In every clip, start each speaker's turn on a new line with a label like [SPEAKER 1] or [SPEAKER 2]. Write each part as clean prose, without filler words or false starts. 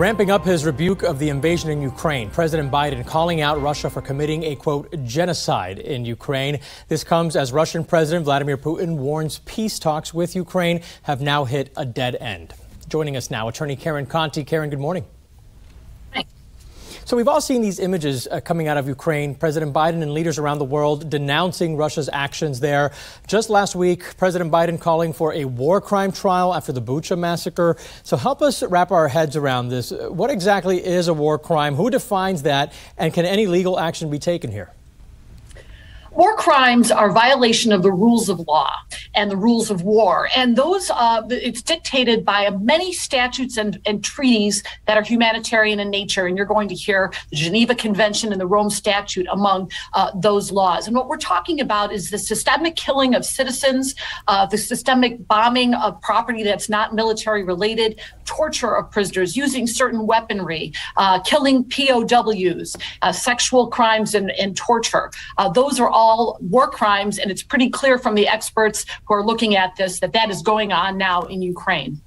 [SPEAKER 1] Ramping up his rebuke of the invasion in Ukraine, President Biden calling out Russia for committing a, quote, genocide in Ukraine. This comes as Russian President Vladimir Putin warns peace talks with Ukraine have now hit a dead end. Joining us now, attorney Karen Conti. Karen, good morning.
[SPEAKER 2] Hi.
[SPEAKER 1] So we've all seen these images coming out of Ukraine. President Biden and leaders around the world denouncing Russia's actions there. Just last week, President Biden calling for a war crime trial after the Bucha massacre. So help us wrap our heads around this. What exactly is a war crime? Who defines that? And can any legal action be taken here?
[SPEAKER 2] War crimes are violation of the rules of law and the rules of war. And those, it's dictated by many statutes and treaties that are humanitarian in nature. And you're going to hear the Geneva Convention and the Rome Statute among those laws. And what we're talking about is the systemic killing of citizens, the systemic bombing of property that's not military related, torture of prisoners, using certain weaponry, killing POWs, sexual crimes and torture. Those are all war crimes, and it's pretty clear from the experts who are looking at this that that is going on now in Ukraine.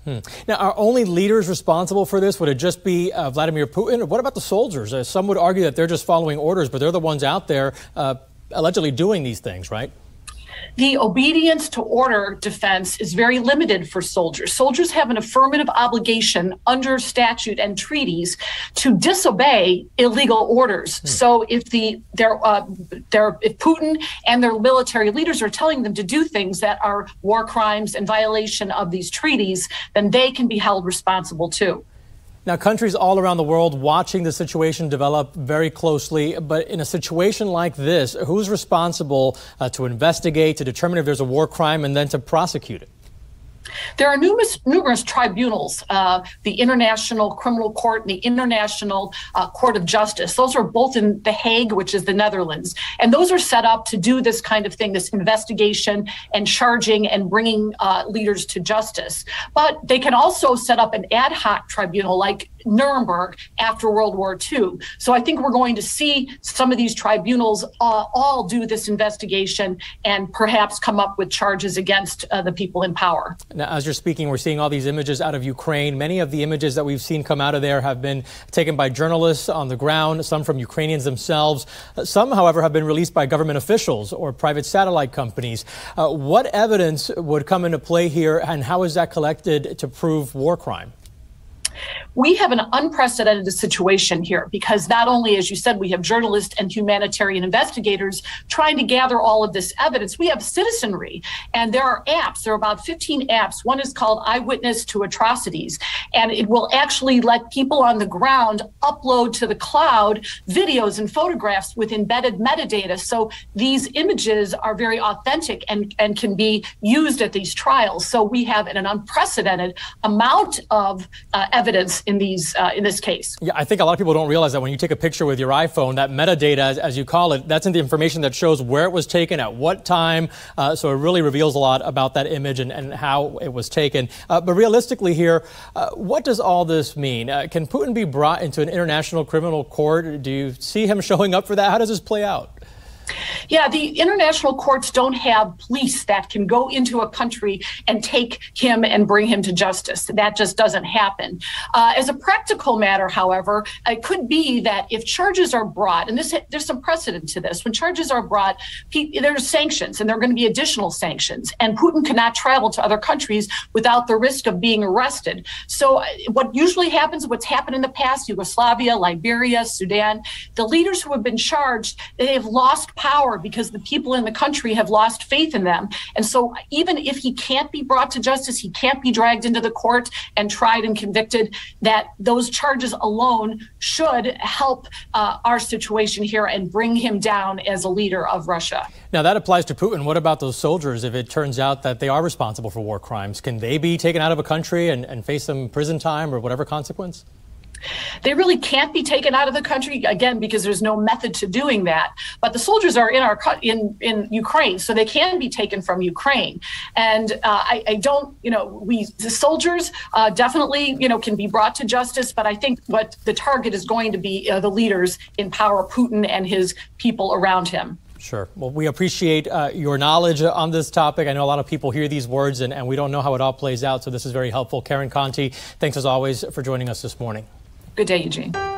[SPEAKER 1] Now, are only leaders responsible for this? Would it just be Vladimir Putin? Or what about the soldiers? Some would argue that they're just following orders, but they're the ones out there allegedly doing these things, right?
[SPEAKER 2] The obedience to order defense is very limited for soldiers. Soldiers have an affirmative obligation under statute and treaties to disobey illegal orders. So if if Putin and their military leaders are telling them to do things that are war crimes and violation of these treaties, then they can be held responsible too.
[SPEAKER 1] Now, countries all around the world watching the situation develop very closely. But in a situation like this, who's responsible to investigate, to determine if there's a war crime, and then to prosecute it?
[SPEAKER 2] There are numerous tribunals, the International Criminal Court and the International Court of Justice. Those are both in The Hague, which is the Netherlands. And those are set up to do this kind of thing, this investigation and charging and bringing leaders to justice. But they can also set up an ad hoc tribunal like Nuremberg after World War II. So I think we're going to see some of these tribunals all do this investigation and perhaps come up with charges against the people in power.
[SPEAKER 1] Now, as you're speaking, we're seeing all these images out of Ukraine. Many of the images that we've seen come out of there have been taken by journalists on the ground, some from Ukrainians themselves. Some, however, have been released by government officials or private satellite companies. What evidence would come into play here, and how is that collected to prove war crime?
[SPEAKER 2] We have an unprecedented situation here because not only, as you said, we have journalists and humanitarian investigators trying to gather all of this evidence, we have citizenry. And there are apps. There are about 15 apps. One is called Eyewitness to Atrocities, and it will actually let people on the ground upload to the cloud videos and photographs with embedded metadata. So these images are very authentic and can be used at these trials. So we have an unprecedented amount of evidence in this case.
[SPEAKER 1] Yeah, I think a lot of people don't realize that when you take a picture with your iPhone, that metadata, as you call it, that's in the information that shows where it was taken, at what time. So it really reveals a lot about that image and how it was taken. But realistically here, what does all this mean? Can Putin be brought into an international criminal court? Do you see him showing up for that? How does this play out?
[SPEAKER 2] Yeah, the international courts don't have police that can go into a country and take him and bring him to justice. That just doesn't happen. As a practical matter, however, it could be that if charges are brought, and there's some precedent to this, when charges are brought, there's sanctions, and there are going to be additional sanctions, and Putin cannot travel to other countries without the risk of being arrested. So what usually happens, what's happened in the past, Yugoslavia, Liberia, Sudan, the leaders who have been charged, they have lost power because the people in the country have lost faith in them. And so even if he can't be brought to justice, he can't be dragged into the court and tried and convicted, that those charges alone should help our situation here and bring him down as a leader of Russia.
[SPEAKER 1] Now, that applies to Putin. What about those soldiers? If it turns out that they are responsible for war crimes, can they be taken out of a country and face some prison time or whatever consequence?
[SPEAKER 2] They really can't be taken out of the country, again, because there's no method to doing that. But the soldiers are in Ukraine, so they can be taken from Ukraine. And I don't, the soldiers definitely, can be brought to justice. But I think what the target is going to be the leaders in power, Putin and his people around him.
[SPEAKER 1] Sure. Well, we appreciate your knowledge on this topic. I know a lot of people hear these words and we don't know how it all plays out. So this is very helpful. Karen Conti, thanks as always for joining us this morning.
[SPEAKER 2] Good day, Eugene.